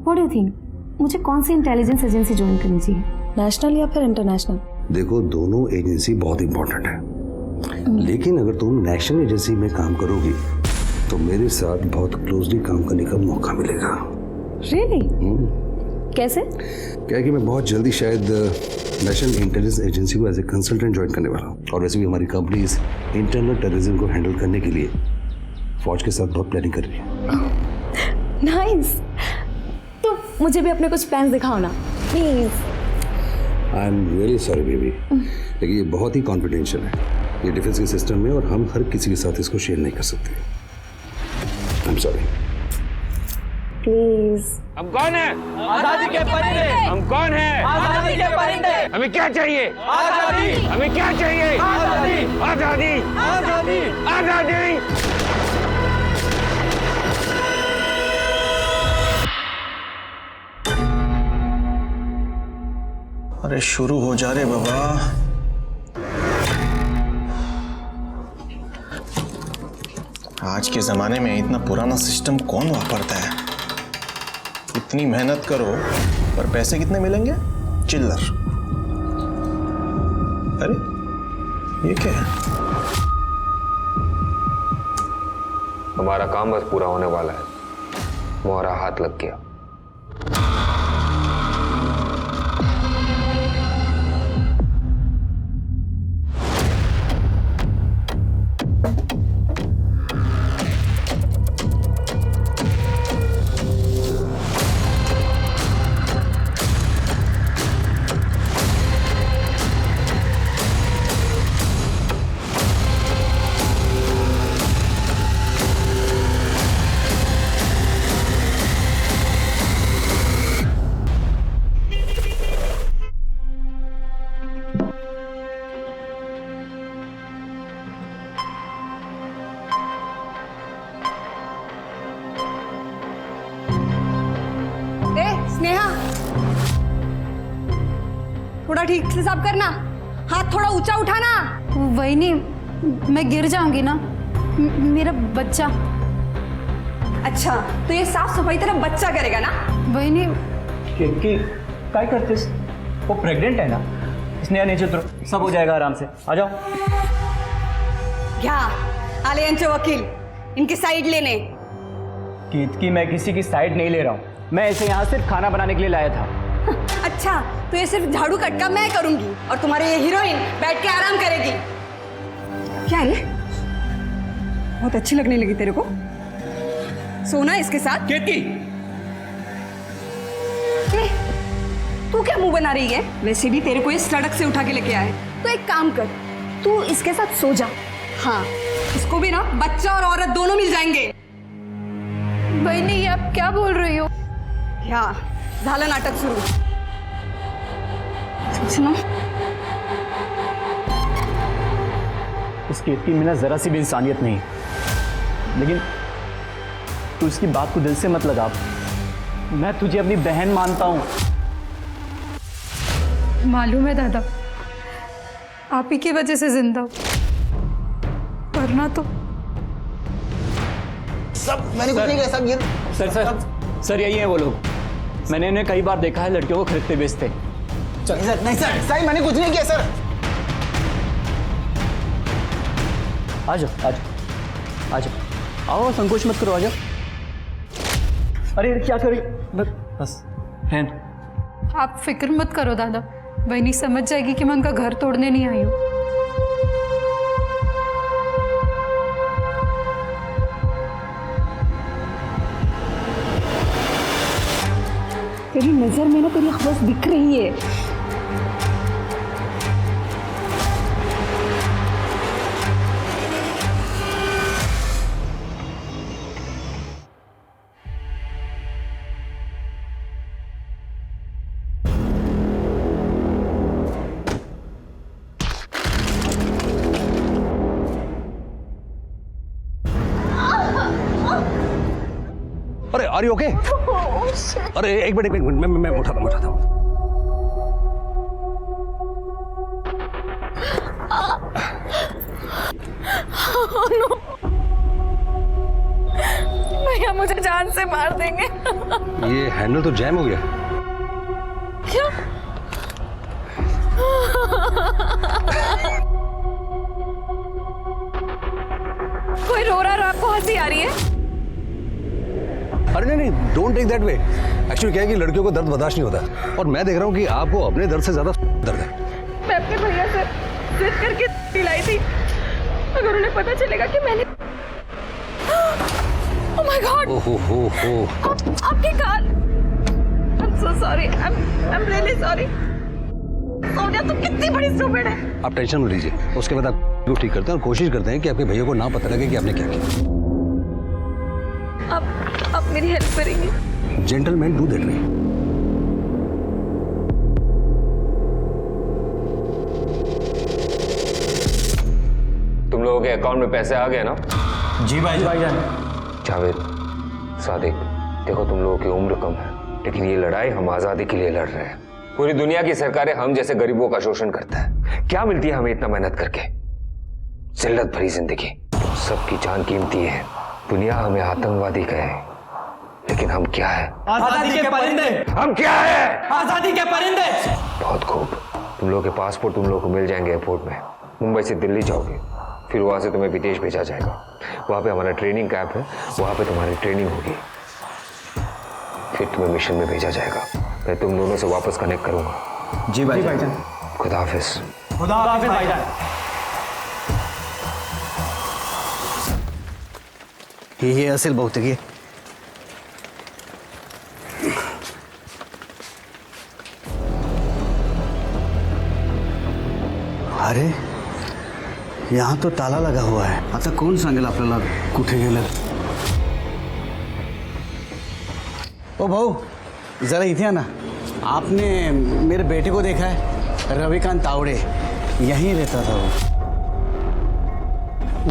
What do you think, मुझे कौन सी intelligence agency join करनी चाहिए, नेशनल या फिर इंटरनेशनल? देखो, दोनों एजेंसी बहुत इंपॉर्टेंट है, लेकिन अगर तुम नेशनल एजेंसी में काम करोगी तो मेरे साथ बहुत क्लोजली काम करने का मौका मिलेगा। रियली? कैसे? क्या है कि मैं बहुत जल्दी शायद नेशनल इंटेलिजेंस एजेंसी को एज ए कंसल्टेंट ज्वाइन करने वाला हूँ, और वैसे भी हमारी कंपनी इस इंटरनल टेररिज्म को हैंडल करने के लिए फौज के साथ बहुत प्लानिंग कर रही है। नाइस। तो मुझे भी अपने कुछ प्लान्स दिखाओ ना please. I am really sorry baby, लेकिन ये बहुत ही कॉन्फिडेंशियल है, ये डिफेंस के सिस्टम में, और हम हर किसी के साथ इसको शेयर नहीं कर सकते। I am sorry. प्लीज। हम कौन है? आजादी के परिंदे। हम कौन है? आजादी के परिंदे। हमें क्या चाहिए? आजादी। हमें क्या चाहिए? आजादी। आजादी। आजादी। आजादी। अरे शुरू हो जा रे बाबा। आज के जमाने में इतना पुराना सिस्टम कौन वापरता है? इतनी मेहनत करो पर पैसे कितने मिलेंगे? चिल्लर। अरे ये क्या है? हमारा काम बस पूरा होने वाला है, मोहरा हाथ लग गया। स्नेहा, थोड़ा ठीक से साफ करना, हाथ थोड़ा ऊंचा उठाना। वही नहीं, मैं गिर जाऊंगी ना, मेरा बच्चा। अच्छा, तो ये साफ सफाई तेरा बच्चा करेगा ना? वही नहीं। की काय करतेस? वो प्रेग्नेंट है ना? स्नेहा नीचे उतरो, सब हो जाएगा आराम से। आ जाओ। क्या आले यांचे वकील, इनकी साइड लेने? की मैं किसी की साइड नहीं ले रहा हूँ, मैं इसे यहाँ सिर्फ खाना बनाने के लिए लाया था। अच्छा, तो ये सिर्फ झाड़ू कटका मैं करूंगी और तुम्हारी ये हीरोइन बैठ के आराम करेगी। क्या है? बहुत अच्छी लगने लगी तेरे को, सोना इसके साथ। केतकी, तू क्या मुंह बना रही है? वैसे भी तेरे को ये सड़क से उठा के लेके आए, तो एक काम कर, तू इसके साथ सो जा। हाँ, इसको भी ना बच्चा और औरत दोनों मिल जाएंगे। बहनी, ये आप क्या बोल रही हो? क्या झालं नाटक सुरू? सुनो, इस केतकी में ना जरा सी भी इंसानियत नहीं, लेकिन तू इसकी बात को दिल से मत लगा। मैं तुझे अपनी बहन मानता हूं। मालूम है दादा, आप ही की वजह से जिंदा हूं, वरना तो सब मैंने कुछ नहीं किया, सब ये सर यही है वो लोग, मैंने इन्हें कई बार देखा है लड़कियों को खरीदते बेचते। सर नहीं सर, मैंने कुछ नहीं किया सर। आ जाओ, आ जाओ, आ जाओ, आओ, संकोच मत करो, आ जाओ। अरे क्या करी, बस हैन। आप फिक्र मत करो दादा, बहनी समझ जाएगी कि मैं उनका घर तोड़ने नहीं आई हूँ। तेरी नजर में ना तेरी हवस दिख रही है। अरे आर यू ओके? अरे एक मिनट, मैं उठाता हूँ। भैया मुझे जान से मार देंगे। ये हैंडल तो जैम हो गया। क्यों? कोई रो रहा है और आपको हंसी आ रही है? अरे नहीं, don't take that way. Actually क्या है कि लड़कियों को दर्द बर्दाश्त नहीं होता, और मैं देख रहा हूँ कि आपको अपने दर्द से ज्यादा दर्द है। मैं अपने भैया से जिद करके दिलाई थी, अगर उन्हें पता चलेगा कि मैंने ओह माय गॉड, आपकी car. I am so sorry, I am really sorry. Sonia तुम कितनी बड़ी स्टूपिड है। आप टेंशन मत लीजिए, उसके बाद आपको ठीक करते हैं और कोशिश करते हैं कि आपके भैया को ना पता लगे कि आपने क्या किया। आप मेरी हेल्प करेंगे? Gentleman do that way. तुम लोगों के अकाउंट में पैसे आ गए ना? जी भाईजान। जावेद, सादिक, देखो तुम लोगों की उम्र कम है, लेकिन ये लड़ाई हम आजादी के लिए लड़ रहे हैं। पूरी दुनिया की सरकारें हम जैसे गरीबों का शोषण करता है। क्या मिलती है हमें इतना मेहनत करके? जिल्लत भरी जिंदगी। सबकी जान कीमती है। दुनिया हमें आतंकवादी कहे, लेकिन हम क्या है? आजादी के परिंदे। हम क्या है? आजादी के परिंदे। बहुत खूब। तुम लोगों के पासपोर्ट तुम लोगों को मिल जाएंगे एयरपोर्ट में। मुंबई से दिल्ली जाओगे, फिर वहां से तुम्हें विदेश भेजा जाएगा। वहां पे हमारा ट्रेनिंग कैंप है, वहां पे तुम्हारी ट्रेनिंग होगी, फिर तुम्हें मिशन में भेजा जाएगा। मैं तुम दोनों से वापस कनेक्ट करूंगा। जी भाईजान। खुदा हाफिज। खुदा हाफिज भाईजान। ये असल भौतिकी। अरे यहाँ तो ताला लगा हुआ है। आता कोण सांगेल आपल्याला कुठे गेलं? ओ भाऊ, जरा इथे आना। आपने मेरे बेटे को देखा है? रविकांत तावड़े, यहीं रहता था वो।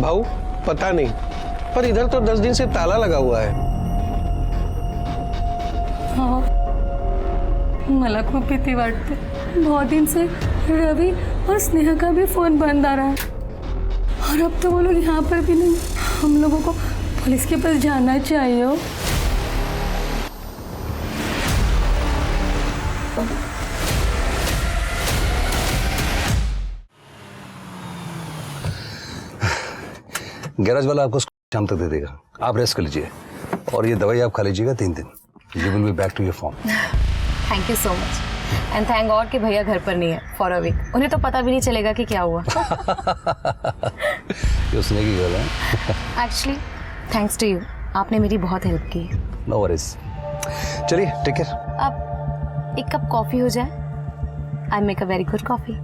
भाऊ पता नहीं, पर इधर तो 10 दिन से ताला लगा हुआ है। हाँ, मला खूप भीती वाटते। बहुत दिन से रवि और स्नेहा का भी फोन बंद आ रहा है, और अब तो वो लोग यहाँ पर भी नहीं। हम लोगों को पुलिस के पास जाना चाहिए। हो गैराज वाला आपको शाम तक दे देगा, आप रेस्ट कर लीजिए, और ये दवाई आप खा लीजिएगा 3 दिन। You will be back to your form. Thank you so much, and thank God कि भैया घर पर नहीं है फॉर अ वीक। उन्हें तो पता भी नहीं चलेगा कि क्या हुआ। ये उसने की गल है। एक्चुअली थैंक्स टू यू, आपने मेरी बहुत हेल्प की। No worries. चलिए, टेक केयर। अब एक कप कॉफी हो जाए। I make a very good coffee,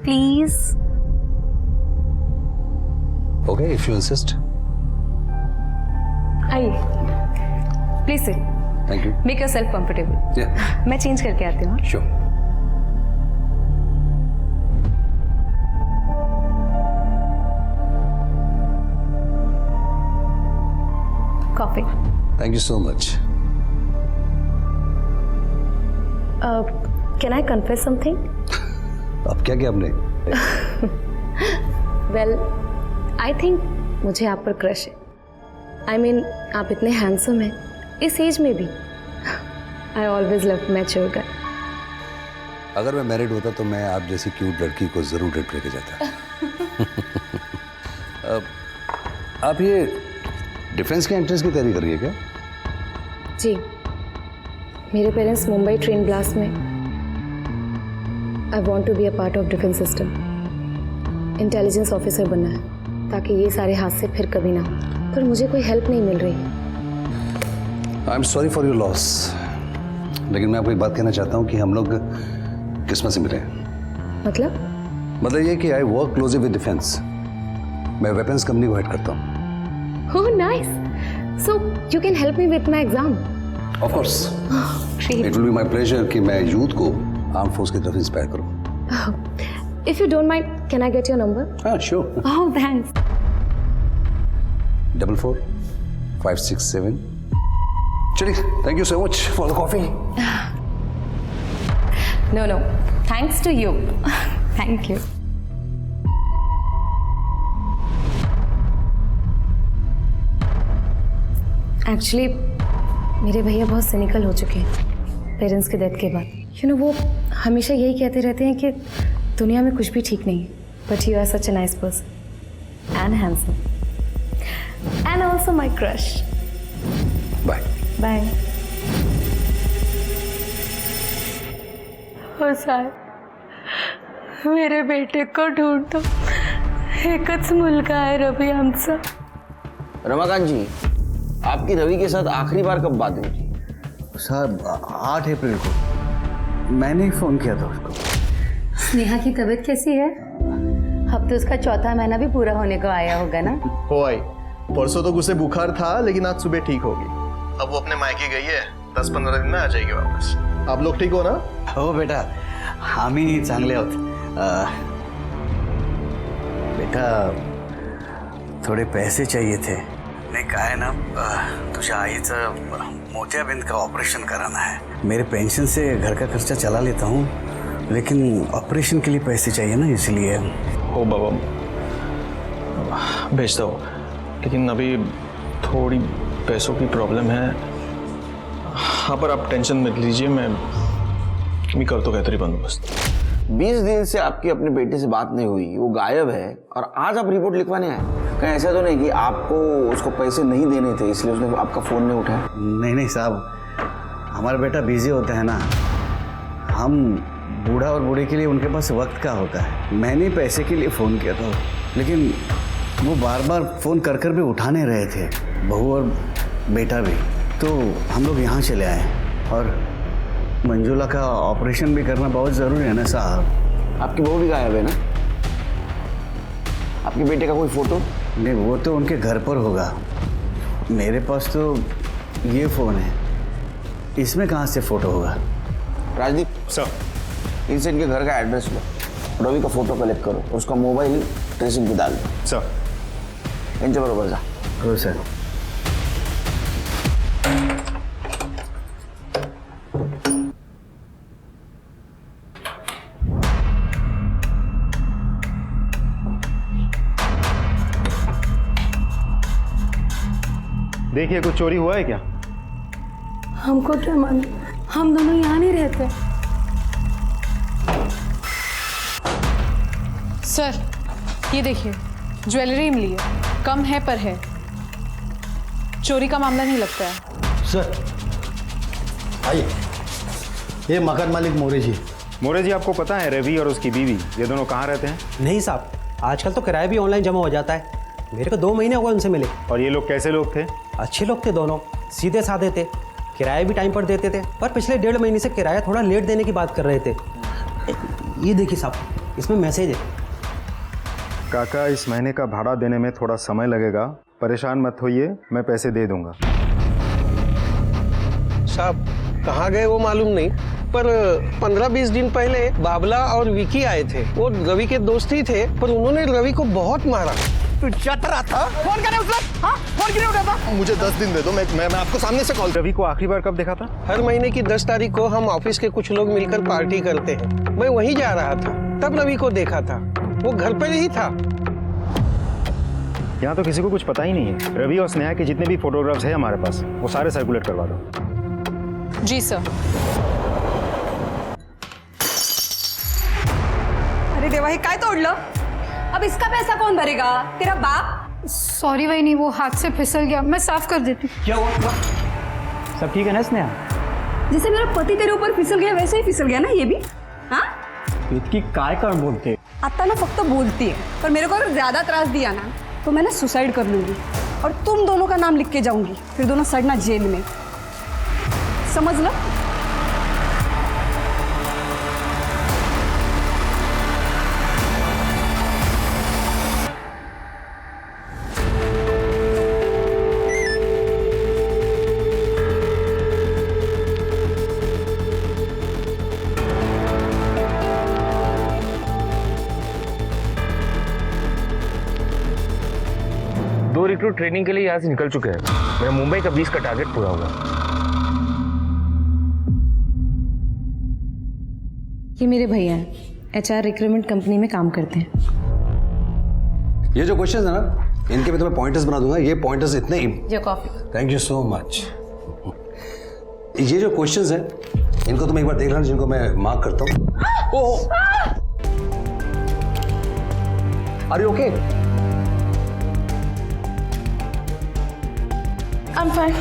please. Okay, if you insist. आइए, please sit. Thank you. Make yourself comfortable. Yeah. मैं चेंज करके आती हूँ। Sure. Coffee. Thank you so much. Can I confess something? अब क्या किया आपने? वेल, आई थिंक मुझे आप पर क्रश है। आई मीन, आप इतने हैंडसम हैं इस एज में भी। आई ऑलवेज लव मैच्योर गाय। अगर मैं मैरिड होता तो मैं आप जैसी क्यूट लड़की को जरूर डेट लेके जाता। आप ये डिफेंस के एंट्रेंस की तैयारी कर रही है क्या? जी, मेरे पेरेंट्स मुंबई ट्रेन ब्लास्ट में। I want to be a part of defence system. Intelligence officer बनना है, ताकि ये सारे हादसे फिर कभी ना हो। पर मुझे कोई हेल्प नहीं मिल रही है। I am sorry for your loss, लेकिन मैं आपको एक बात कहना चाहता हूँ कि हम लोग किस्मत से मिले हैं। मतलब ये कि I work closely with defence. मैं वेपन्स कंपनी को हेड करता हूँ। Oh, nice. So you can help me with my exam. Of course. Great. It will be my pleasure कि मैं यूथ को आर्म फोर्स की तरफ इंस्पायर करूँ। If you don't mind, can I get your number? हाँ, sure. Oh, thanks. 44-567. चलिए, thank you so much for the coffee. No. Thanks to you. Thank you. Actually मेरे भैया बहुत सिनिकल हो चुके हैं पेरेंट्स के डेथ के बाद। यू नो वो हमेशा यही कहते रहते हैं कि दुनिया में कुछ भी ठीक नहीं है, but you are such a nice person and handsome and also my crush. Bye. Bye. हो साहेब, मेरे बेटे को ढूंढ दो, एकच मुलगा आहे रवी आमचा। रमाकांत जी, आपकी रवि के साथ आखिरी बार कब बात हुई थी? साहब 8 अप्रैल को मैंने ही फ़ोन किया था उसको। स्नेहा की तबीयत कैसी है? अब तो उसका चौथा महीना भी पूरा होने को आया होगा ना? हो आई, परसों तो उसे बुखार था लेकिन आज सुबह ठीक होगी। अब वो अपने मायके गई है, 10-15 दिन में आ जाएगी वापस। आप लोग ठीक हो ना? हो बेटा, आम्ही चांगले आहोत। बेटा थोडे पैसे चाहिए थे। नाही काय ना, तुझ्या आईचं मोतियाबिंद का ऑपरेशन कराना है। मेरे पेंशन से घर का खर्चा चला लेता हूँ, लेकिन ऑपरेशन के लिए पैसे चाहिए ना, इसलिए। हो बाबा, भेज दो, लेकिन अभी थोड़ी पैसों की प्रॉब्लम है। हाँ, पर आप टेंशन मत लीजिए, मैं कर तो कहते बंदोबस्त। 20 दिन से आपकी अपने बेटे से बात नहीं हुई, वो गायब है, और आज आप रिपोर्ट लिखवाने आए। कहीं ऐसा तो नहीं कि आपको उसको पैसे नहीं देने थे इसलिए उसने आपका फ़ोन नहीं उठाया? नहीं साहब, हमारा बेटा बिजी होता है ना, हम बूढ़ा और बूढ़ी के लिए उनके पास वक्त का होता है। मैंने पैसे के लिए फ़ोन किया था, लेकिन वो बार बार फ़ोन कर कर भी उठा नहीं रहे थे, बहू और बेटा भी। तो हम लोग यहाँ चले आए, और मंजुला का ऑपरेशन भी करना बहुत ज़रूरी है ना साहब। आपकी बहू भी गायब है ना? आपके बेटे का कोई फ़ोटो? नहीं, वो तो उनके घर पर होगा। मेरे पास तो ये फ़ोन है, इसमें कहाँ से फ़ोटो होगा? राजदीप सर, इनसे इनके घर का एड्रेस लो, रवि का फ़ोटो कलेक्ट करो, उसका मोबाइल ट्रेसिंग पे डाल दो। सर इनसे बरोबर जा। हो सर। देखिए, कुछ चोरी हुआ है क्या? हमको क्या मालूम, हम दोनों यहाँ नहीं रहते। सर ये देखिए, ज्वेलरी मिली है, कम है पर है, चोरी का मामला नहीं लगता है। सर आइए, ये मकान मालिक मोरे जी। मोरे जी, आपको पता है रवि और उसकी बीवी ये दोनों कहाँ रहते हैं? नहीं साहब, आजकल तो किराया भी ऑनलाइन जमा हो जाता है। मेरे को 2 महीने हो गए उनसे मिले। और ये लोग कैसे लोग थे? अच्छे लोग थे दोनों, सीधे साधे थे, किराया भी टाइम पर देते थे, पर पिछले 1.5 महीने से किराया थोड़ा लेट देने की बात कर रहे थे। ये देखिए साहब, इसमें मैसेज है। काका, इस महीने का भाड़ा देने में थोड़ा समय लगेगा, परेशान मत होइए, मैं पैसे दे दूंगा। साहब कहाँ गए वो मालूम नहीं, पर 15-20 दिन पहले बाबला और विकी आए थे। वो रवि के दोस्त ही थे, पर उन्होंने रवि को बहुत मारा। तू चतरा था, फोन करे उसने? हाँ, फोन क्यों उठाता? मुझे 10 दिन दे दो, मैं आपको सामने से कॉल। रवि को आखिरी बार कब देखा था? हर महीने की 10 तारीख को हम ऑफिस के कुछ लोग मिलकर पार्टी करते हैं। मैं वहीं जा रहा था, तब रवि को देखा था, वो घर पर ही था। यहाँ तो किसी को कुछ पता ही नहीं है। रवि और स्नेहा के जितने भी फोटोग्राफ्स हैं हमारे पास, वो सारे सर्कुलेट करवा दो। जी सर। अरे देवा, हे काय तोडलं? अब इसका पैसा कौन भरेगा? तेरा बाप? सॉरी वही नहीं, वो हाथ से फिसल गया, मैं साफ कर देती हूँ। क्या हुआ? सब ठीक है ना स्नेहा? जैसे मेरा पति तेरे ऊपर फिसल गया वैसे ही फिसल गया ना ये भी। हाँ, इतकी काय कर बोलते? आता ना फक्त बोलती है, पर मेरे को अगर ज्यादा त्रास दिया ना तो मैं ना सुसाइड कर लूंगी, और तुम दोनों का नाम लिख के जाऊंगी, फिर दोनों सड़ना जेल में, समझ लो। रिक्रूट ट्रेनिंग के लिए यहाँ से निकल चुके हैं। मेरा मुंबई का 20 का टारगेट पूरा हुआ। ये मेरे भैया हैं, HR रिक्रूटमेंट कंपनी में काम करते हैं। ये जो क्वेश्चन है ना, इनके मैं तुम्हें पॉइंटर्स बना दूंगा। ये पॉइंटर्स इतने जो coffee thank you so much. ये जो क्वेश्चंस हैं इनको तुम एक बार देख लेना, जिनको मैं मार्क करता हूँ। Are you okay? I am fine.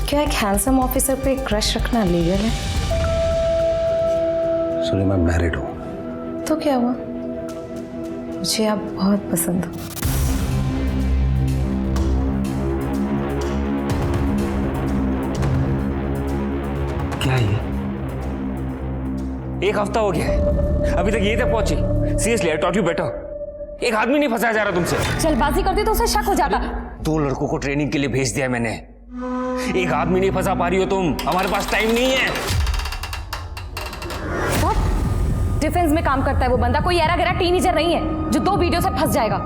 क्या एक हैंडसम ऑफिसर पे क्रश रखना लीगल है? सुनिए, मैं मैरिड हूँ। तो क्या हुआ? मुझे आप बहुत पसंद हो। क्या है ये? एक हफ्ता हो गया है, अभी तक ये तक पहुंची। Seriously, I taught you better. एक आदमी नहीं फंसाया जा रहा तुमसे। जल्दबाजी करती तो उसे शक हो जाता। 2 लड़कों को ट्रेनिंग के लिए भेज दिया मैंने, एक आदमी नहीं फंसा पा रही हो तुम। हमारे पास टाइम नहीं है। डिफेंस में काम करता है वो बंदा, कोई ऐरा गैरा टीनेजर नहीं है जो 2 वीडियो से फंस जाएगा।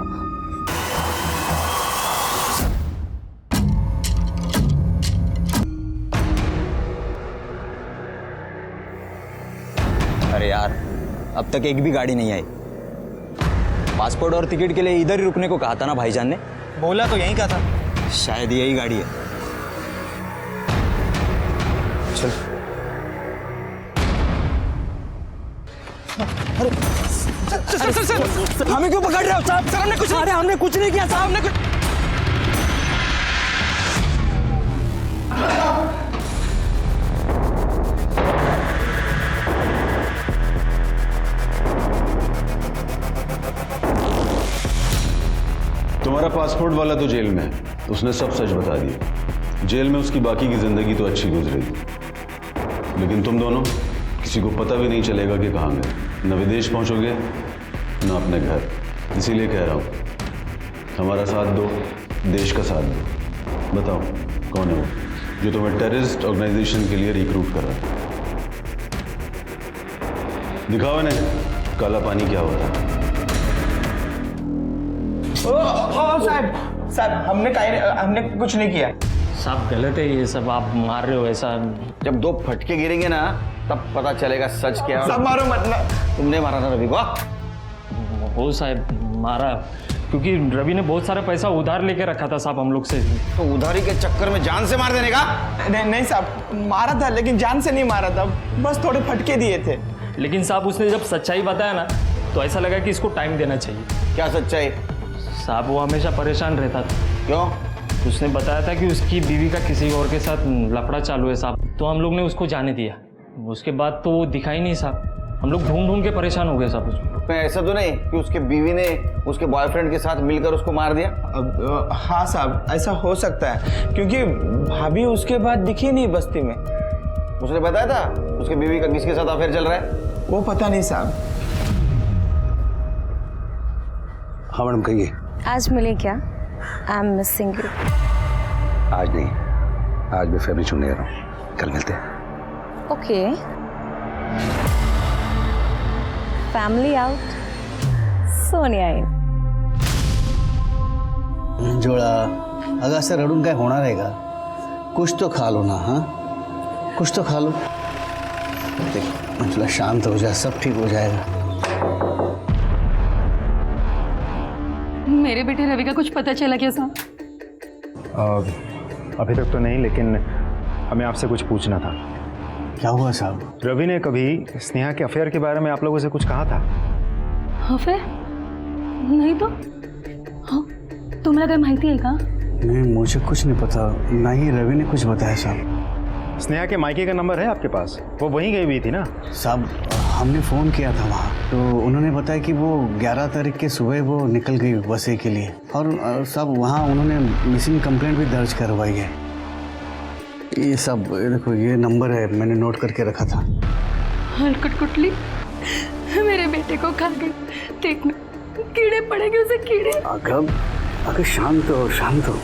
अरे यार, अब तक एक भी गाड़ी नहीं आई। पासपोर्ट और टिकट के लिए इधर ही रुकने को कहा था ना भाईजान ने। बोला तो यहीं का था। शायद यही गाड़ी है। चल। हमें क्यों पकड़ रहे हो साहब? सर हमने कुछ नहीं किया साहब, हमने कुछ। तुम्हारा पासपोर्ट वाला तो जेल में है, उसने सब सच बता दिया। जेल में उसकी बाकी की जिंदगी तो अच्छी गुजरेगी, लेकिन तुम दोनों किसी को पता भी नहीं चलेगा कि कहाँ गए। न विदेश पहुंचोगे न अपने घर। इसीलिए कह रहा हूँ, हमारा साथ दो, देश का साथ दो। बताओ कौन है वो जो तुम्हें टेररिस्ट ऑर्गेनाइजेशन के लिए रिक्रूट कर रहा है? दिखाओ इन्हें काला पानी क्या होता है। साहब हमने कुछ नहीं किया। साहब गलत है ये सब, आप मार रहे हो ऐसा। जब 2 फटके गिरेंगे ना तब पता चलेगा सच क्या है। सब मारो मत ना। तुमने मारा ना रवि को? वो साहब मारा क्योंकि रवि ने बहुत सारा पैसा उधार लेके रखा था साहब हम लोग से। तो उधारी के चक्कर में जान से मार देने का? नहीं साहब, मारा था लेकिन जान से नहीं मारा था, बस थोड़े फटके दिए थे। लेकिन साहब उसने जब सच्चाई बताया ना तो ऐसा लगा कि इसको टाइम देना चाहिए। क्या सच्चाई? साहब वो हमेशा परेशान रहता था। क्यों? उसने बताया था कि उसकी बीवी का किसी और के साथ लफड़ा चालू है साहब, तो हम लोग ने उसको जाने दिया। उसके बाद तो वो दिखा ही नहीं साहब, हम लोग ढूंढ ढूंढ के परेशान हो गए साहब उसको। ऐसा तो नहीं कि उसके बीवी ने उसके बॉयफ्रेंड के साथ मिलकर उसको मार दिया? हाँ साहब, ऐसा हो सकता है क्योंकि भाभी उसके बाद दिखी नहीं बस्ती में। उसने बताया था उसके बीवी का किसके साथ अफेयर चल रहा है? वो पता नहीं साहब। हाँ मैडम कहिए। आज मिले क्या? I am missing you. आज नहीं, आज मैं फैमिली चुनने जा रहा हूँ, कल मिलते हैं। ओके, फैमिली आउट, सोनिया इन. जोड़ा अगं असं रडून काय होणार आहे का? कुछ तो खा लो ना. हाँ कुछ तो खा लो. देख मतलब शांत हो जा, सब ठीक हो जाएगा. मेरे बेटे रवि का कुछ पता चला क्या साहब? अभी तक तो नहीं, लेकिन हमें आपसे कुछ पूछना था. क्या हुआ साहब? रवि ने कभी स्नेहा के अफेयर के बारे में आप लोगों से कुछ कहा था? अफेयर? नहीं तो. हाँ तुम्हाला काय माहिती आहे का? नहीं मुझे कुछ नहीं पता, ना ही रवि ने कुछ बताया साहब. स्नेहा के मायके का नंबर है आपके पास? वो वहीं गई हुई थी ना? साहब हमने फ़ोन किया था वहाँ, तो उन्होंने बताया कि वो 11 तारीख के सुबह वो निकल गई बसे के लिए. और साहब वहाँ उन्होंने मिसिंग कंप्लेंट भी दर्ज करवाई है. ये सब देखो, ये नंबर है, मैंने नोट करके रखा था. हलकट कुटली मेरे बेटे को खा गई. देखना कीड़े पड़ेंगे उसे, कीड़े. अगर शांत हो, शांत हो.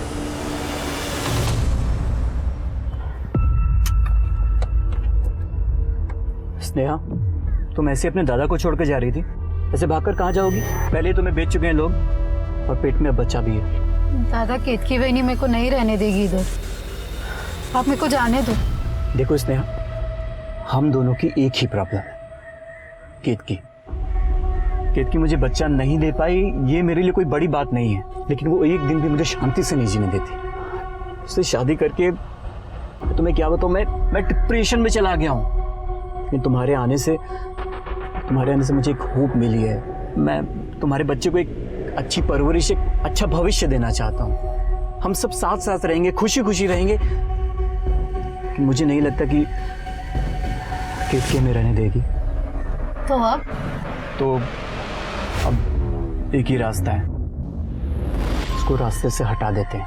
स्नेहा, तुम ऐसे अपने दादा को छोड़कर जा रही थी? ऐसे भागकर कहाँ जाओगी? पहले तुम्हें बेच चुके हैं लोग और पेट में अब बच्चा भी है. दादा केतकी बहनी मेरे को नहीं रहने देगी इधर, आप मेरे को जाने दो. देखो स्नेहा, हम दोनों की एक ही प्रॉब्लम है, केतकी. केतकी मुझे बच्चा नहीं दे पाई ये मेरे लिए कोई बड़ी बात नहीं है, लेकिन वो एक दिन भी मुझे शांति से नहीं जीने देती। उससे शादी करके तुम्हें क्या बताऊं, मैं डिप्रेशन में चला गया हूँ। लेकिन तुम्हारे आने से मुझे एक होप मिली है। मैं तुम्हारे बच्चे को एक अच्छी परवरिश, एक अच्छा भविष्य देना चाहता हूँ। हम सब साथ साथ रहेंगे, खुशी खुशी रहेंगे। मुझे नहीं लगता कि केतकी में रहने देगी। तो अब एक ही रास्ता है, उसको रास्ते से हटा देते हैं।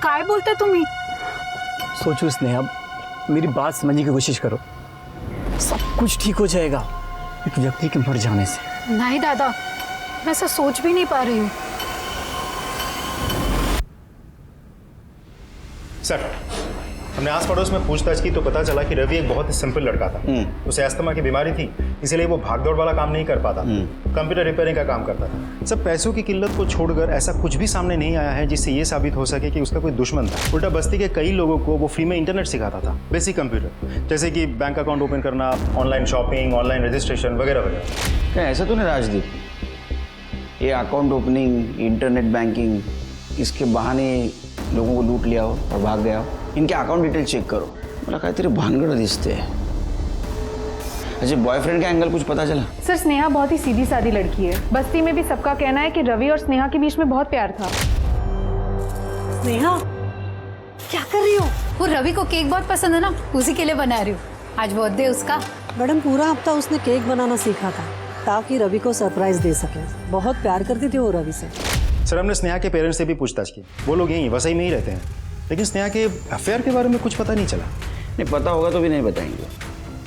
काय बोलते तुम्ही? सोचो स्नेहा, मेरी बात समझने की कोशिश करो। सब कुछ ठीक हो जाएगा एक व्यक्ति के मर जाने से। नहीं दादा, मैं ऐसा सोच भी नहीं पा रही हूँ। सर, हमने आस पड़ोस में पूछताछ की तो पता चला कि रवि एक बहुत ही सिंपल लड़का था। उसे अस्थमा की बीमारी थी, इसलिए वो भागदौड़ वाला काम नहीं कर पाता, कंप्यूटर रिपेयरिंग का काम करता था। सब पैसों की किल्लत को छोड़कर ऐसा कुछ भी सामने नहीं आया है जिससे ये साबित हो सके कि उसका कोई दुश्मन था। उल्टा बस्ती के कई लोगों को वो फ्री में इंटरनेट सिखाता था, बेसिक कंप्यूटर, जैसे कि बैंक अकाउंट ओपन करना, ऑनलाइन शॉपिंग, ऑनलाइन रजिस्ट्रेशन वगैरह वगैरह। क्या ऐसा तो नहीं राजदीप, ये अकाउंट ओपनिंग, इंटरनेट बैंकिंग, इसके बहाने लोगों को लूट लिया हो और भाग गया हो? इनके अकाउंट डिटेल चेक करो, मला काहीतरी भानगड दिसते हैं। अच्छा, बॉयफ्रेंड का एंगल कुछ पता चला? सर, स्नेहा बहुत ही सीधी सादी लड़की है। बस्ती में भी सबका कहना है कि रवि और स्नेहा के बीच में बहुत प्यार था। स्नेहा, क्या कर रही हो? वो रवि को केक बहुत पसंद है ना, उसी के लिए बना रही हूँ। आज बर्थडे उसका। मैडम, पूरा हफ्ता उसने केक बनाना सीखा था ताकि रवि को सरप्राइज दे सके। बहुत प्यार करती थी वो रवि से। सर, हमने स्नेहा के पेरेंट्स से भी पूछताछ की, वो लोग यहीं वसई में ही रहते हैं, लेकिन स्नेहा के अफेयर के बारे में कुछ पता नहीं चला। नहीं पता होगा तो भी नहीं बताएंगे।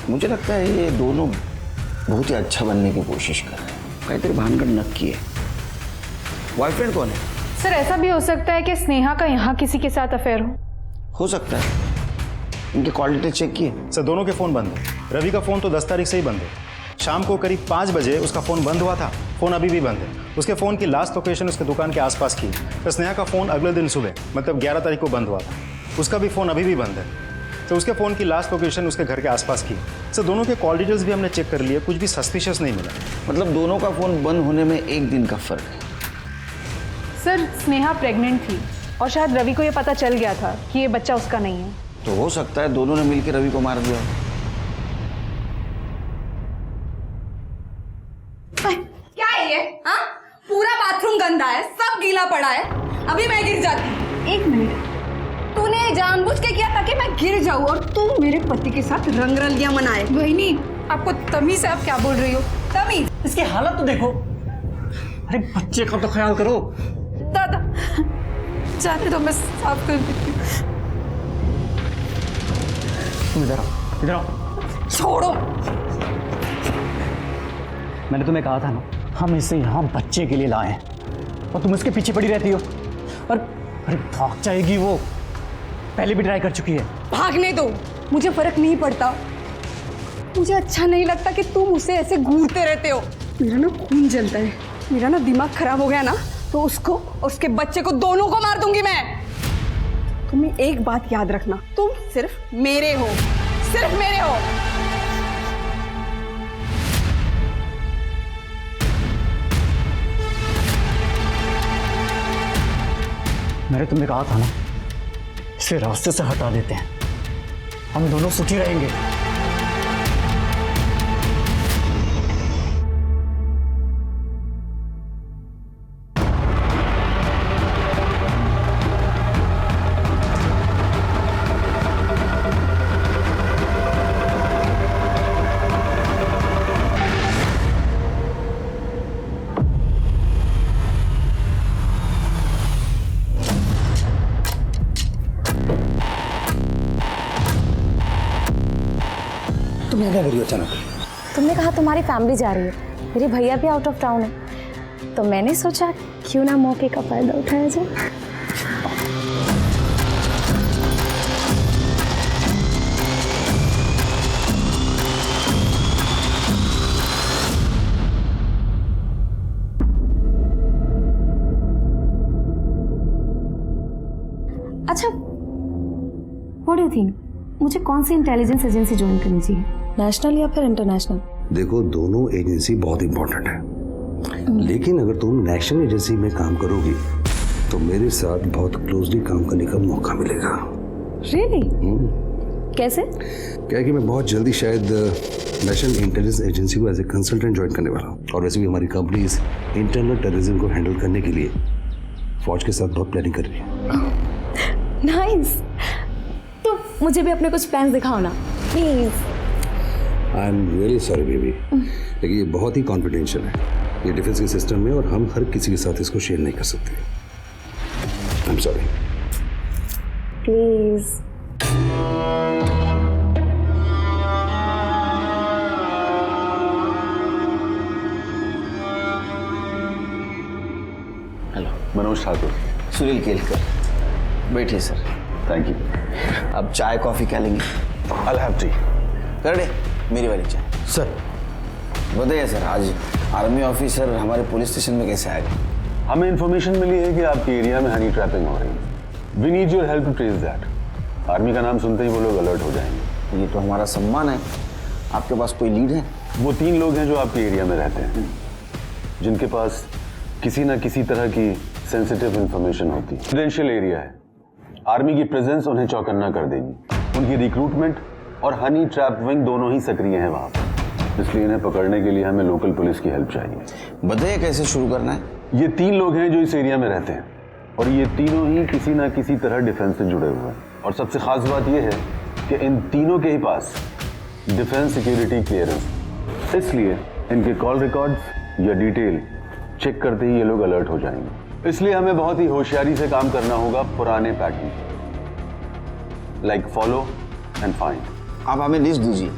मुझे लगता है ये दोनों बहुत ही अच्छा बनने की कोशिश कर रहे हैं, काहीतरी भानगड नक्की है। बॉयफ्रेंड कौन है? सर, ऐसा भी हो सकता है कि स्नेहा का यहाँ किसी के साथ अफेयर हो सकता है। इनके कॉल डिटेल चेक किए? सर, दोनों के फ़ोन बंद है। रवि का फ़ोन तो 10 तारीख से ही बंद है। शाम को करीब 5 बजे उसका फ़ोन बंद हुआ था, फ़ोन अभी भी बंद है। उसके फ़ोन की लास्ट लोकेशन उसके दुकान के आसपास की। तो स्नेहा का फ़ोन अगले दिन सुबह मतलब 11 तारीख को बंद हुआ था, उसका भी फ़ोन अभी भी बंद है। तो उसके फ़ोन की लास्ट लोकेशन उसके घर के आसपास की। सर, दोनों के कॉल डिटेल्स भी हमने चेक कर लिए, कुछ भी सस्पिशियस नहीं मिला। मतलब दोनों का फ़ोन बंद होने में एक दिन का फ़र्क है। सर, स्नेहा प्रेग्नेंट थी और शायद रवि को ये पता चल गया था कि ये बच्चा उसका नहीं है। तो हो सकता है दोनों ने मिलकर रवि को मार दिया। क्या है ये? हाँ, पूरा बाथरूम गंदा है, सब गीला पड़ा है, अभी मैं गिर जाती। एक मिनट, तूने जानबूझ के किया ताकि मैं गिर जाऊं और तू मेरे पति के साथ रंगरलियां मनाए। वही आपको तमीज है, आप क्या बोल रही हो? तमीज? इसकी हालत तो देखो। अरे बच्चे का तो ख्याल करो। दादा, जाने दो, मैं साफ कर देती हूँ। तुम इधर आओ, इधर आओ। छोड़ो। मैंने तुम्हें कहा था ना, हम इसे यहाँ बच्चे के लिए लाए हैं और तुम इसके पीछे पड़ी रहती हो। और अरे भाग जाएगी वो, पहले भी ट्राई कर चुकी है। भागने दो, मुझे फर्क नहीं पड़ता। मुझे अच्छा नहीं लगता कि तुम उसे ऐसे घूरते रहते हो। मेरा ना खून जलता है, मेरा ना दिमाग खराब हो गया ना तो उसको और उसके बच्चे को दोनों को मार दूंगी मैं। तुम्हें एक बात याद रखना, तुम सिर्फ मेरे हो, सिर्फ मेरे हो। मैंने तुम्हें कहा था ना, इसे रास्ते से हटा देते हैं, हम दोनों सुखी रहेंगे। तुम क्या करी अचानक? तुमने कहा तुम्हारी फैमिली जा रही है, मेरे भैया भी आउट ऑफ टाउन है, तो मैंने सोचा क्यों ना मौके का फायदा उठाया जाए। अच्छा, व्हाट डू यू थिंक, मुझे कौन सी इंटेलिजेंस एजेंसी ज्वाइन करनी चाहिए, नेशनल या फिर इंटरनेशनल? देखो, दोनों एजेंसी बहुत इंपॉर्टेंट है, लेकिन अगर तुम नेशनल एजेंसी में काम करोगी तो मेरे साथ बहुत क्लोजली काम करने का मौका मिलेगा। रियली? कैसे? क्या है कि मैं बहुत जल्दी शायद नेशनल इंटेलिजेंस एजेंसी को एज ए कंसल्टेंट ज्वाइन करने वाला हूँ, और वैसे भी हमारी कंपनी इंटरनल टेररिज्म को हैंडल करने के लिए फौज के साथ बहुत प्लानिंग कर रही है। नाइस। तो मुझे भी अपने कुछ प्लान्स दिखाओ ना please. I am really sorry baby, लेकिन ये बहुत ही कॉन्फिडेंशियल है, ये डिफेंस के सिस्टम में, और हम हर किसी के साथ इसको शेयर नहीं कर सकते। I am sorry. Please. Hello, Manoj Thakur. Sunil Kelkar. बैठिए सर। Thank you. अब चाय कॉफी क्या लेंगे? I'll have tea। कर दे मेरी वाली चाय। सर बताइए सर, आज आर्मी ऑफिसर हमारे पुलिस स्टेशन में कैसे आ गए? हमें इन्फॉर्मेशन मिली है कि आपके एरिया में हनी ट्रैपिंग हो रही है। We need your help to trace that. Army का नाम सुनते ही वो लोग अलर्ट हो जाएंगे। ये तो हमारा सम्मान है। आपके पास कोई लीड है? वो 3 लोग हैं जो आपके एरिया में रहते हैं, जिनके पास किसी ना किसी तरह की सेंसिटिव इंफॉर्मेशन होती है। रेजिडेंशियल एरिया है, आर्मी की प्रेजेंस उन्हें चौकन्ना कर देगी। उनकी रिक्रूटमेंट और हनी ट्रैप विंग दोनों ही सक्रिय हैं वहाँ पर, इसलिए इन्हें पकड़ने के लिए हमें लोकल पुलिस की हेल्प चाहिए। बताइए कैसे शुरू करना है? ये 3 लोग हैं जो इस एरिया में रहते हैं, और ये तीनों ही किसी ना किसी तरह डिफेंस से जुड़े हुए हैं। और सबसे खास बात यह है कि इन तीनों के ही पास डिफेंस सिक्योरिटी क्लियरेंस, इसलिए इनके कॉल रिकॉर्ड्स या डिटेल चेक करते ही ये लोग अलर्ट हो जाएंगे। इसलिए हमें बहुत ही होशियारी से काम करना होगा पुराने pattern, like follow and find. आप हमें लिस्ट दीजिए,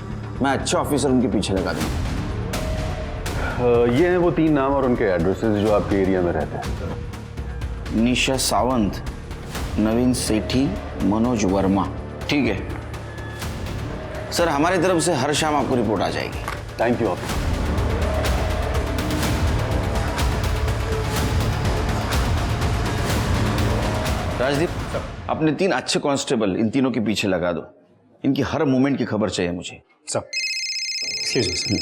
मैं अच्छे ऑफिसर उनके पीछे लगा दूंगा। ये हैं वो 3 नाम और उनके एड्रेसेस जो आपके एरिया में रहते हैं। निशा सावंत, नवीन सेठी, मनोज वर्मा। ठीक है सर, हमारी तरफ से हर शाम आपको रिपोर्ट आ जाएगी। Thank you officer. राजदीप, अपने 3 अच्छे कांस्टेबल इन तीनों के पीछे लगा दो। इनकी हर मूवमेंट की खबर चाहिए मुझे। सब एक्सक्यूज मी।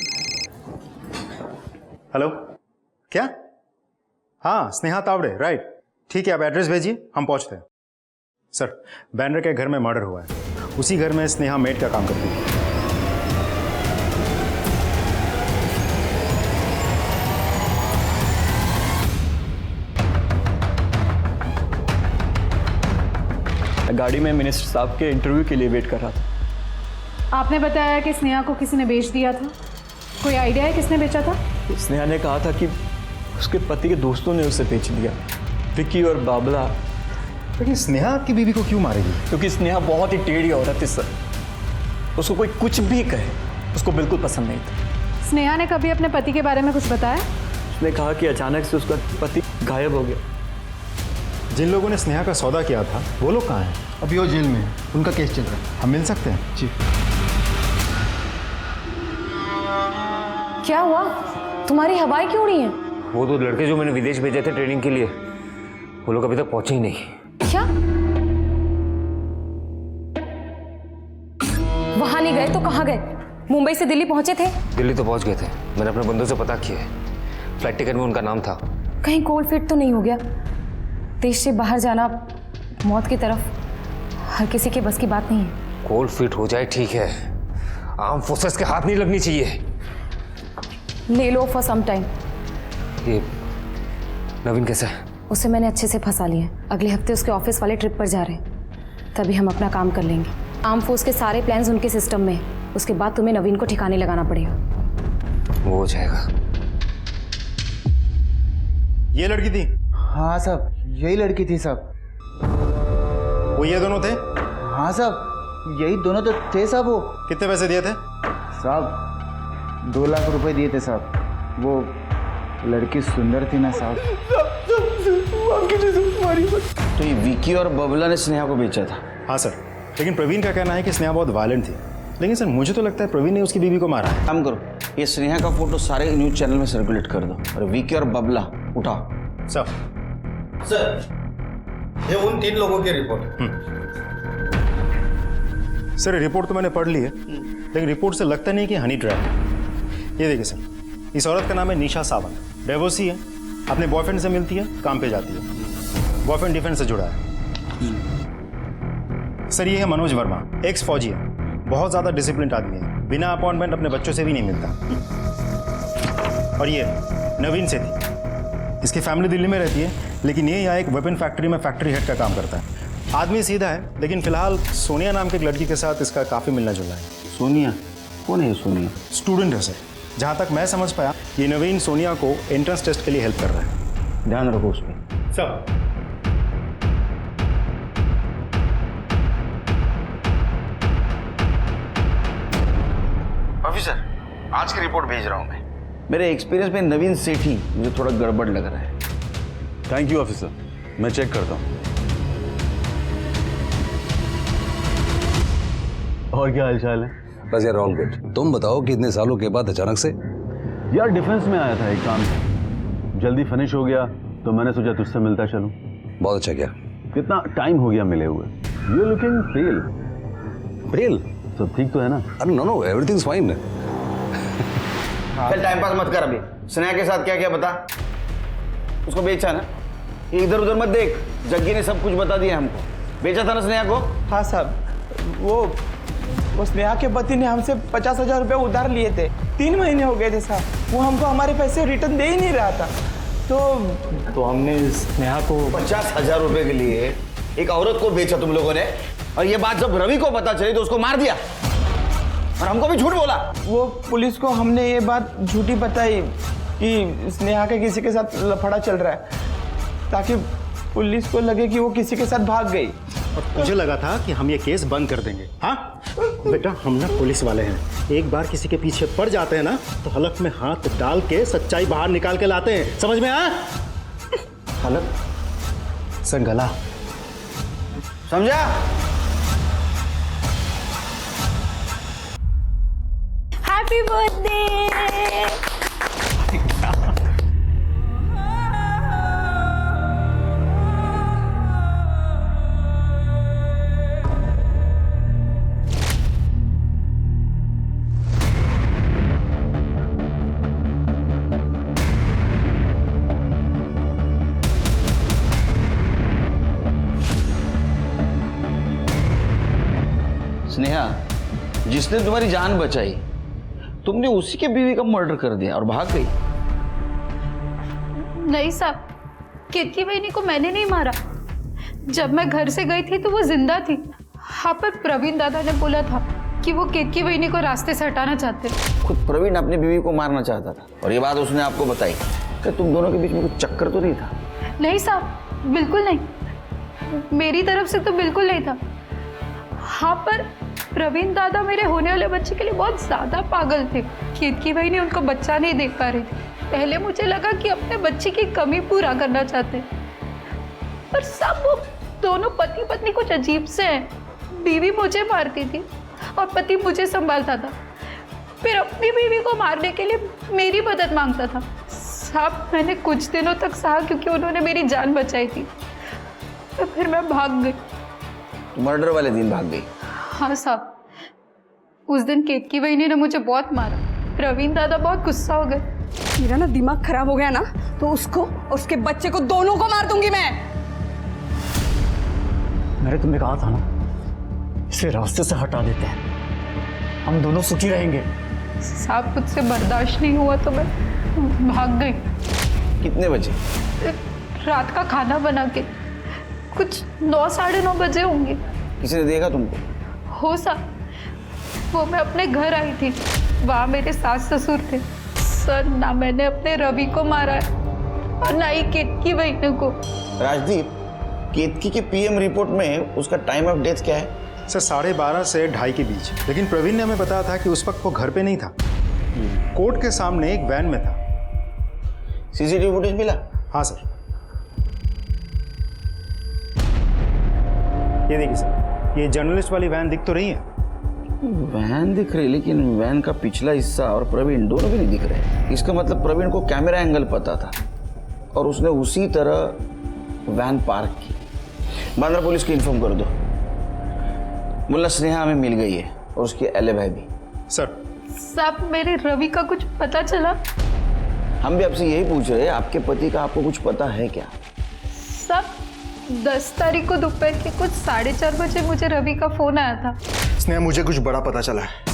हेलो, क्या? हाँ, स्नेहा तावड़े, राइट। ठीक है, आप एड्रेस भेजिए, हम पहुंचते हैं। सर, बैनर के घर में मर्डर हुआ है, उसी घर में स्नेहा मेड का काम करती है। गाड़ी में मिनिस्टर साहब के इंटरव्यू के लिए वेट कर रहा था। आपने बताया कि स्नेहा को किसी ने बेच दिया था, कोई आइडिया है किसने बेचा था? स्नेहा ने कहा था कि उसके पति के दोस्तों ने उसे बेच दिया, विक्की और बाबला। लेकिन स्नेहा आपकी बीवी को क्यों मारेगी? क्योंकि स्नेहा बहुत ही टेढ़ी औरत है सर, उसको कोई कुछ भी कहे उसको बिल्कुल पसंद नहीं था। स्नेहा ने कभी अपने पति के बारे में कुछ बताया? उसने कहा कि अचानक से उसका पति गायब हो गया। जिन लोगों ने स्नेहा का सौदा किया था वो लोग कहाँ हैं? अभी वो जेल में है, उनका केस चल रहा है। हम मिल सकते हैं? जी। क्या हुआ? तुम्हारी हवाएं क्यों उड़ी हैं? वो 2 लड़के जो मैंने विदेश भेजे थे ट्रेनिंग के लिए, वो लोग अभी तक पहुंचे ही नहीं। क्या? वहां नहीं गए तो कहाँ गए? मुंबई से दिल्ली पहुंचे थे? दिल्ली तो पहुंच गए थे, मैंने अपने बंदों से पता किया है, फ्लाइट टिकट में उनका नाम था। कहीं कोल्ड फीट तो नहीं हो गया? देश से बाहर जाना मौत की तरफ हर किसी के बस की बात नहीं है। कोल्ड फीट हो जाए ठीक है, आर्म फोर्सेस के हाथ नहीं लगनी चाहिए। ले लो फॉर सम टाइम। ये नवीन कैसा है? उसे मैंने अच्छे से फंसा लिया है। अगले हफ्ते उसके ऑफिस वाले ट्रिप पर जा रहे हैं, तभी हम अपना काम कर लेंगे। आर्म फोर्स के सारे प्लान्स उनके सिस्टम में है। उसके बाद तुम्हें नवीन को ठिकाने लगाना पड़ेगा। वो हो जाएगा। ये लड़की थी? हाँ साहब, यही लड़की थी साहब। वो ये दोनों थे? हाँ साहब, यही दोनों तो थे साहब। वो कितने पैसे दिए थे? साहब 2 लाख रुपए दिए थे साहब। वो लड़की सुंदर थी ना साहब। तो ये विकी और बबला ने स्नेहा को बेचा था? हाँ सर, लेकिन प्रवीण का कहना है कि स्नेहा बहुत वायलेंट थी। लेकिन सर मुझे तो लगता है प्रवीण ने उसकी बीवी को मारा है। काम करो, ये स्नेहा का फोटो सारे न्यूज चैनल में सर्कुलेट कर दो, और विकी और बबला उठाओ। सर, ये उन 3 लोगों की रिपोर्ट। सर रिपोर्ट तो मैंने पढ़ ली है, लेकिन रिपोर्ट से लगता नहीं कि हनी ट्रैप है। ये देखिए सर, इस औरत का नाम है निशा सावंत। डिवोर्सी है, अपने बॉयफ्रेंड से मिलती है, काम पे जाती है। बॉयफ्रेंड डिफेंस से जुड़ा है। सर ये है मनोज वर्मा, एक्स फौजी है, बहुत ज़्यादा डिसिप्लिन आदमी है, बिना अपॉइंटमेंट अपने बच्चों से भी नहीं मिलता। और ये नवीन सेठी, इसकी फैमिली दिल्ली में रहती है, लेकिन ये यहाँ एक वेपन फैक्ट्री में फैक्ट्री हेड का काम करता है। आदमी सीधा है, लेकिन फिलहाल सोनिया नाम के एक लड़की के साथ इसका काफ़ी मिलना जुलना है। सोनिया? कौन है सोनिया? स्टूडेंट है सर। जहाँ तक मैं समझ पाया, ये नवीन सोनिया को एंट्रेंस टेस्ट के लिए हेल्प कर रहा है। ध्यान रखो उस पर। सब ऑफिसर, आज की रिपोर्ट भेज रहा हूँ मैं। मेरे एक्सपीरियंस में नवीन सेठी मुझे थोड़ा गड़बड़ लग रहा है। थैंक यू ऑफिसर, मैं चेक करता हूँ। और क्या हालचाल है? बस यार ऑल गुड। तुम बताओ कि इतने सालों के बाद अचानक से? यार डिफेंस में आया था एक काम से, जल्दी फिनिश हो गया तो मैंने सोचा तुझसे मिलता चलूं। बहुत अच्छा किया। कितना टाइम हो गया मिले हुए। यू लुकिंग पेल। पेल? सब ठीक तो है ना? अरे नो एवरीथिंग इज फाइन। चल टाइम पास मत कर, अभी स्नेहा के साथ क्या क्या बता। उसको बेचा ना, इधर उधर मत देख। जग्गी ने सब कुछ बता दिया हमको। बेचा था ना स्नेहा को? हाँ साहब, वो स्नेहा के पति ने हमसे 50,000 रुपये उधार लिए थे। 3 महीने हो गए थे साहब, वो हमको हमारे पैसे रिटर्न दे ही नहीं रहा था। तो हमने स्नेहा को 50,000 रुपये के लिए एक औरत को बेचा तुम लोगों ने, और ये बात जब रवि को पता चली तो उसको मार दिया और हमको भी झूठ बोला। वो पुलिस को हमने ये बात झूठी बताई कि स्नेहा के किसी के साथ लफड़ा चल रहा है, ताकि पुलिस को लगे कि वो किसी के साथ भाग गई। और मुझे लगा था कि हम ये केस बंद कर देंगे। हाँ बेटा, हम ना पुलिस वाले हैं, एक बार किसी के पीछे पड़ जाते हैं ना तो हलक में हाथ डाल के सच्चाई बाहर निकाल के लाते हैं। समझ में आया? हलक सर, गला समझा? Happy birthday. स्नेहा, जिसने तुम्हारी जान बचाई, तुमने उसी के बीवी का मर्डर कर दिया और भाग गई। नहीं साहब, केतकी बहनी को मैंने नहीं मारा। जब मैं घर से गई थी तो वो जिंदा थी। हाँ, पर प्रवीण दादा ने बोला था कि वो केतकी बहनी को रास्ते से हटाना चाहते। खुद प्रवीण अपनी बीवी को मारना चाहता था और ये बात उसने आपको बताई। क्या तुम दोनों के बीच में कुछ चक्कर तो नहीं था? नहीं साहब, बिल्कुल नहीं। मेरी तरफ से तो बिल्कुल नहीं था। हाँ, पर प्रवीण दादा मेरे होने वाले बच्चे के लिए बहुत ज्यादा पागल थे। केतकी बहनी उनको बच्चा नहीं देख पा रही थी। पहले मुझे लगा कि अपने बच्चे की कमी पूरा करना चाहते, पर सब वो दोनों पति पत्नी कुछ अजीब से हैं। बीवी मुझे मारती थी और पति मुझे संभालता था, फिर अपनी बीवी को मारने के लिए मेरी मदद मांगता था। साहब, मैंने कुछ दिनों तक सहा क्योंकि उन्होंने मेरी जान बचाई थी, तो फिर मैं भाग गई। मर्डर वाले दिन भाग गई? हाँ साहब, उस दिन केतकी बहनी ने मुझे बहुत मारा। प्रवीण दादा बहुत गुस्सा हो गए। मेरा ना दिमाग खराब हो गया ना तो उसको और उसके बच्चे को दोनों को मार दूंगी मैं। मैंने तुम्हें कहा था ना, इसे रास्ते से हटा देते हैं, हम दोनों सुखी रहेंगे। साहब, खुद से बर्दाश्त नहीं हुआ तो मैं भाग गई। कितने बजे? रात का खाना बना के कुछ 9 साढ़े 9 बजे होंगे। किसी ने देखा तुमको? हो साहब, वो मैं अपने घर आई थी, वहाँ मेरे सास ससुर थे। सर, ना मैंने अपने रवि को मारा है और ना ही केतकी बहनी को। राजदीप, केतकी के पीएम रिपोर्ट में उसका टाइम ऑफ डेथ क्या है? सर 12:30 से 2:30 के बीच, लेकिन प्रवीण ने हमें बताया था कि उस वक्त वो घर पे नहीं था, कोर्ट के सामने एक वैन में था। सीसीटीवी फुटेज मिला? हाँ सर, ये देखिए सर, ये जर्नलिस्ट वाली वैन दिख तो रही है। वैन दिख रही, लेकिन वैन का पिछला हिस्सा और प्रवीण दोनों भी नहीं दिख रहे। इसका मतलब प्रवीण को कैमरा एंगल पता था और उसने उसी तरह वैन पार्क की। बांद्रा पुलिस को इन्फॉर्म कर दो। मुल्ला स्नेहा हमें मिल गई है और उसकी एलिबाई भी। सर साहब, मेरे रवि का कुछ पता चला? हम भी आपसे यही पूछ रहे हैं, आपके पति का आपको कुछ पता है क्या? सब 10 तारीख को दोपहर के कुछ 4:30 बजे मुझे रवि का फोन आया था। स्नेहा, मुझे कुछ बड़ा पता चला है।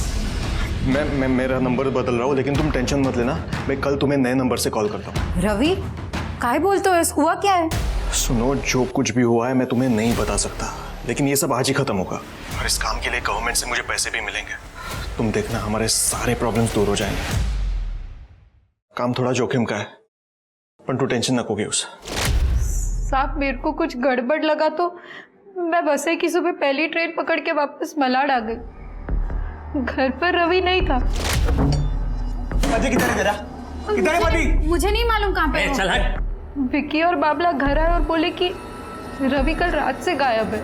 मैं मेरा नंबर बदल रहा हूँ, लेकिन तुम टेंशन मत लेना, मैं कल तुम्हें नए नंबर से कॉल करता हूँ। रवि काय बोलते हो, हुआ क्या है? सुनो, जो कुछ भी हुआ है मैं तुम्हें नहीं बता सकता, लेकिन ये सब आज ही खत्म होगा और इस काम के लिए गवर्नमेंट से मुझे पैसे भी मिलेंगे। तुम देखना, हमारे सारे प्रॉब्लम्स दूर हो जाएंगे। काम थोड़ा जोखिम का है, पर तू टेंशन न कोगे उस। साहब, मेरे को कुछ गड़बड़ लगा तो मैं बसे की सुबह पहली ट्रेन पकड़ के वापस मलाड आ गई। घर पर रवि नहीं था। पति किधर है तेरा? किधर है पति? मुझे नहीं मालूम कहाँ पे चल हट। विक्की और बाबला घर आए और बोले कि रवि कल रात से गायब है।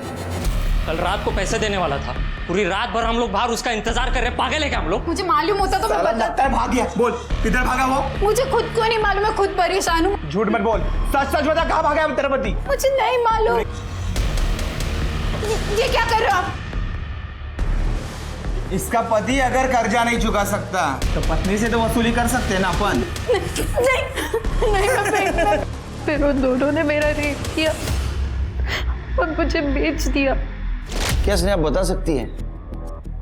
कल रात को पैसे देने वाला था, पूरी रात भर हम लोग बाहर उसका इंतजार कर रहे। पागल है क्या हम लोग? मुझे मालूम होता तो मैं लगता है भाग गया। बोल किधर भागा वो? मुझे खुद को नहीं मालूम, मैं खुद परेशान हूँ। झूठ मत बोल, सच सच बता, कहाँ भागा है तेरा पति? मुझे नहीं मालूम। ये क्या कर रहे हो आप? इसका पति अगर कर्जा नहीं चुका सकता तो पत्नी से तो वसूली कर सकते हैं ना अपन। नहीं मैं फिर उन दोनों ने मेरा रेप किया और मुझे बेच दिया। क्या स्नेहा बता सकती है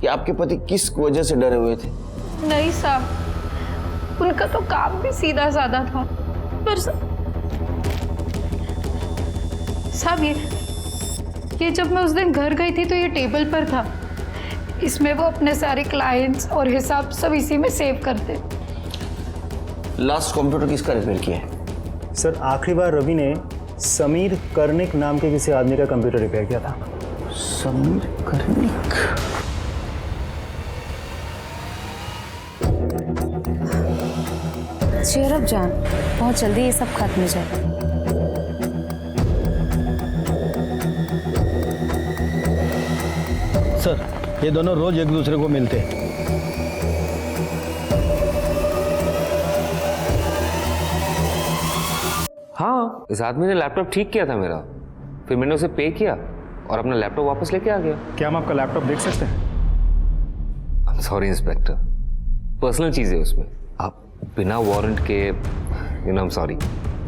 कि आपके पति किस वजह से डरे हुए थे? नहीं साहब, उनका तो काम भी सीधा साधा था, पर साहब ये जब मैं उस दिन घर गई थी तो ये टेबल पर था। इसमें वो अपने सारे क्लाइंट्स और हिसाब सब इसी में सेव करते। लास्ट कंप्यूटर किसका रिपेयर किया है? सर, आखिरी बार रवि ने समीर कर्णिक नाम के किसी आदमी का कंप्यूटर रिपेयर किया था। समीर कर्णिक? चेयर अप जान, बहुत जल्दी ये सब खत्म हो जाएगा। सर, ये दोनों रोज एक दूसरे को मिलते हैं। हाँ, इस आदमी ने लैपटॉप ठीक किया था मेरा, फिर मैंने उसे पे किया और अपना लैपटॉप वापस लेके आ गया। क्या हम आपका लैपटॉप देख सकते हैं? I'm sorry इंस्पेक्टर, पर्सनल चीज है उसमें, आप बिना वारंट के, I'm sorry।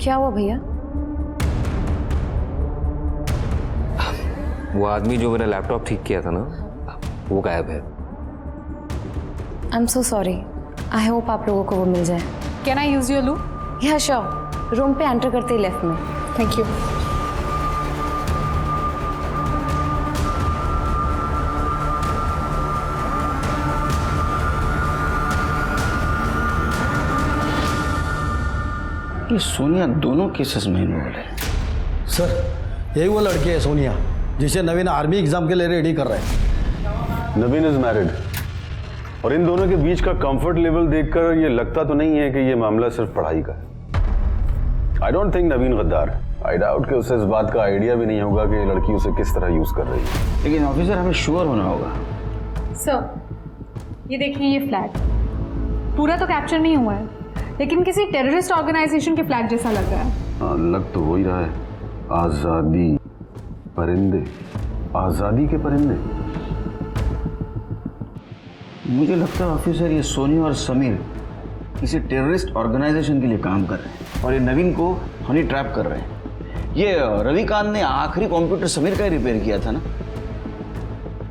क्या हुआ भैया? वो आदमी जो मेरा लैपटॉप ठीक किया था ना, वो गायब है। I am so sorry, I hope आप लोगों को वो मिल जाए। कैन आई यूज योर लू? या श्योर, रूम पे एंटर करते ही लेफ्ट में। Thank you. ये सोनिया दोनों केसेस में इन्वॉल्व है। सर, यही वो लड़की है सोनिया जिसे नवीन आर्मी एग्जाम के लिए रेडी कर रहे हैं। नवीन इज मैरिड और इन दोनों के बीच का कंफर्ट लेवल देखकर ये लगता तो नहीं है कि ये मामला सिर्फ पढ़ाई का है। आई डोंट थिंक नवीन गद्दार है। आई डाउट कि उसे इस बात का आइडिया भी नहीं होगा कि ये लड़की उसे किस तरह यूज कर रही है। लेकिन ऑफिसर, हमें श्योर होना होगा। सर, ये देखिए, ये फ्लैग पूरा तो कैप्चर नहीं हुआ है, लेकिन किसी टेररिस्ट ऑर्गेनाइजेशन के फ्लैग जैसा लग रहा है। लग तो हो ही रहा है। आजादी परिंदे, आजादी के परिंदे। मुझे लगता है ऑफिसर, ये सोनी और समीर किसी टेररिस्ट ऑर्गेनाइजेशन के लिए काम कर रहे हैं और ये नवीन को हनी ट्रैप कर रहे हैं। ये रविकांत ने आखिरी कंप्यूटर समीर का ही रिपेयर किया था ना,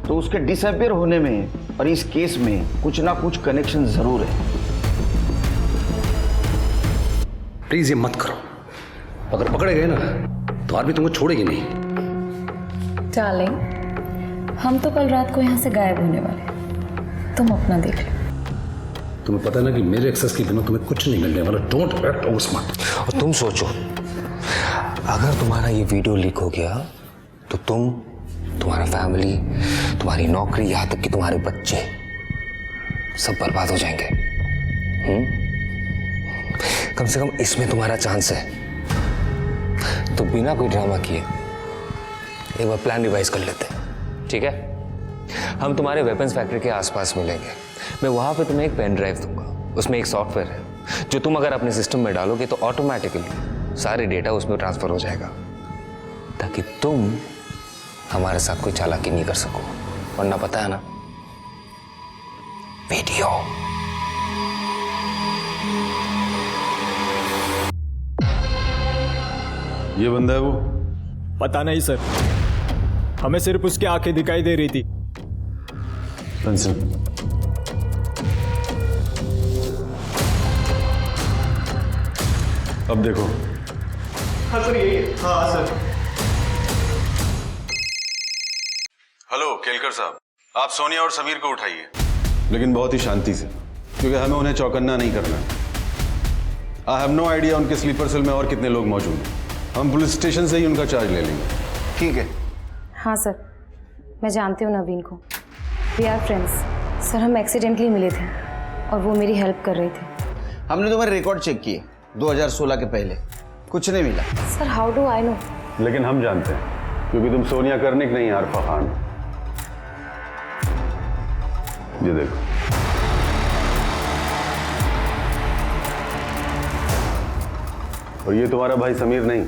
तो उसके डिसअपियर होने में और इस केस में कुछ ना कुछ कनेक्शन जरूर है। प्लीज ये मत करो, अगर पकड़े गए ना तो आर्मी तुमको छोड़ेगी नहीं। डार्लिंग, हम तो कल रात को यहाँ से गायब होने वाले, तुम अपना देख लो। तुम्हें पता है ना कि मेरे एक्सेस के बिना तुम्हें कुछ नहीं मिलने वाला। Don't act over smart. और तुम सोचो, अगर तुम्हारा ये वीडियो लीक हो गया तो तुम, तुम्हारा फैमिली, तुम्हारी नौकरी, यहाँ तक कि तुम्हारे बच्चे सब बर्बाद हो जाएंगे। कम से कम इसमें तुम्हारा चांस है। तो बिना कोई ड्रामा किए एक बार प्लान रिवाइज कर लेते हैं, ठीक है? हम तुम्हारे वेपन्स फैक्ट्री के आसपास मिलेंगे। मैं वहां पे तुम्हें एक पेन ड्राइव दूंगा, उसमें एक सॉफ्टवेयर है जो तुम अगर अपने सिस्टम में डालोगे तो ऑटोमेटिकली सारे डेटा उसमें ट्रांसफर हो जाएगा, ताकि तुम हमारे साथ कोई चालाकी नहीं कर सको। वरना पता है ना, वीडियो। ये बंदा है वो? पता नहीं सर, हमें सिर्फ उसकी आंखें दिखाई दे रही थी। अब देखो। हाँ सर, यही है। हाँ सर। हेलो केलकर साहब, आप सोनिया और समीर को उठाइए, लेकिन बहुत ही शांति से, क्योंकि हमें उन्हें चौकन्ना नहीं करना। आई हैव नो आइडिया उनके स्लीपर सेल में और कितने लोग मौजूद हैं। हम पुलिस स्टेशन से ही उनका चार्ज ले लेंगे। ठीक है। हाँ सर, मैं जानती हूँ नवीन को। We are friends. सर, हम एक्सीडेंटली मिले थे और वो मेरी हेल्प कर रहे थे। हमने तुम्हारे रिकॉर्ड चेक किए 2016 के पहले, कुछ नहीं मिला। Sir, how do I know? लेकिन हम जानते हैं, क्योंकि तुम सोनिया कर्णिक नहीं आरफा खान। ये देखो। और ये तुम्हारा भाई समीर नहीं,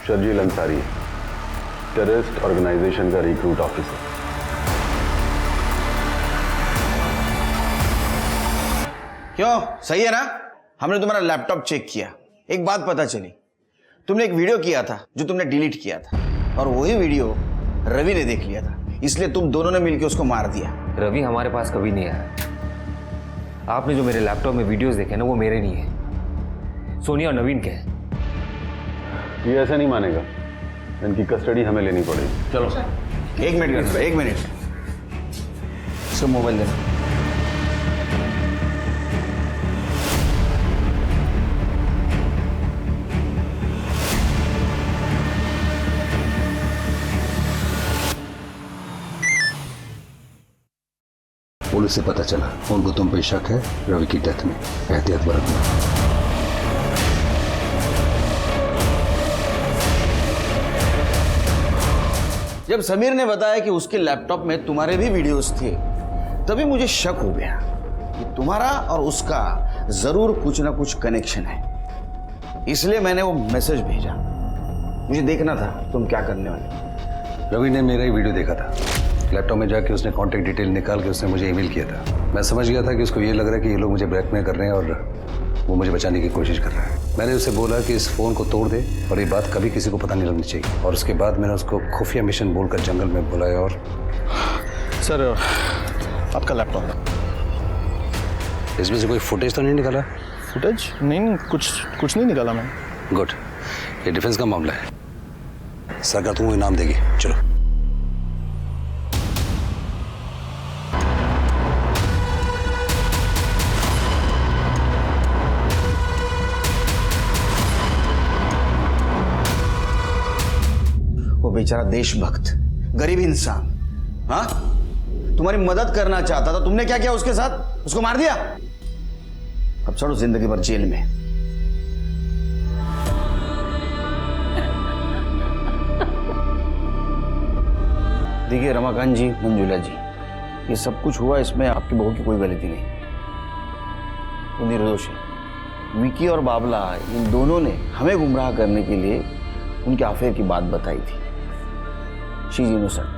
शर्जील अंसारी, टेररिस्ट ऑर्गेनाइजेशन का रिक्रूट ऑफिसर। क्यों, सही है ना? हमने तुम्हारा लैपटॉप चेक किया, एक बात पता चली, तुमने एक वीडियो किया था जो तुमने डिलीट किया था, और वही वीडियो रवि ने देख लिया था, इसलिए तुम दोनों ने मिलकर उसको मार दिया। रवि हमारे पास कभी नहीं आया। आपने जो मेरे लैपटॉप में वीडियोस देखे ना, वो मेरे नहीं है, सोनिया और नवीन के हैं। ये ऐसे नहीं मानेगा, इनकी कस्टडी हमें लेनी पड़ेगी। चलो, एक मिनट, एक मिनट, इसको मोबाइल देना। पुलिस से पता चला उनको तुम पे शक है रवि की डेथ में, एहतियात बरतना। जब समीर ने बताया कि उसके लैपटॉप में तुम्हारे भी वीडियोस थे, तभी मुझे शक हो गया कि तुम्हारा और उसका जरूर कुछ ना कुछ कनेक्शन है। इसलिए मैंने वो मैसेज भेजा, मुझे देखना था तुम क्या करने वाले। रवि ने मेरा ही वीडियो देखा था, लैपटॉप में जाके उसने कॉन्टेक्ट डिटेल निकाल के उसने मुझे ईमेल किया था। मैं समझ गया था कि उसको ये लग रहा है कि ये लोग मुझे ब्लैकमेल कर रहे हैं और वो मुझे बचाने की कोशिश कर रहा है। मैंने उसे बोला कि इस फ़ोन को तोड़ दे और ये बात कभी किसी को पता नहीं लगनी चाहिए। और उसके बाद मैंने उसको खुफिया मिशन बोलकर जंगल में बुलाया। और सर, आपका लैपटॉप, इसमें से कोई फुटेज तो नहीं निकाला? फुटेज? नहीं, कुछ नहीं निकाला मैंने। गुड, ये डिफेंस का मामला है, सरकार तुमको इनाम देगी। चलो। वो बेचारा देशभक्त, गरीब इंसान, हाँ, तुम्हारी मदद करना चाहता था, तुमने क्या किया उसके साथ? उसको मार दिया। अब चलो जिंदगी भर जेल में। देखिए रमाकांत जी, मंजुला जी, ये सब कुछ हुआ, इसमें आपकी बहू की कोई गलती नहीं, वो निर्दोष है। विकी और बाबला, इन दोनों ने हमें गुमराह करने के लिए उनके अफेयर की बात बताई थी। She is innocent.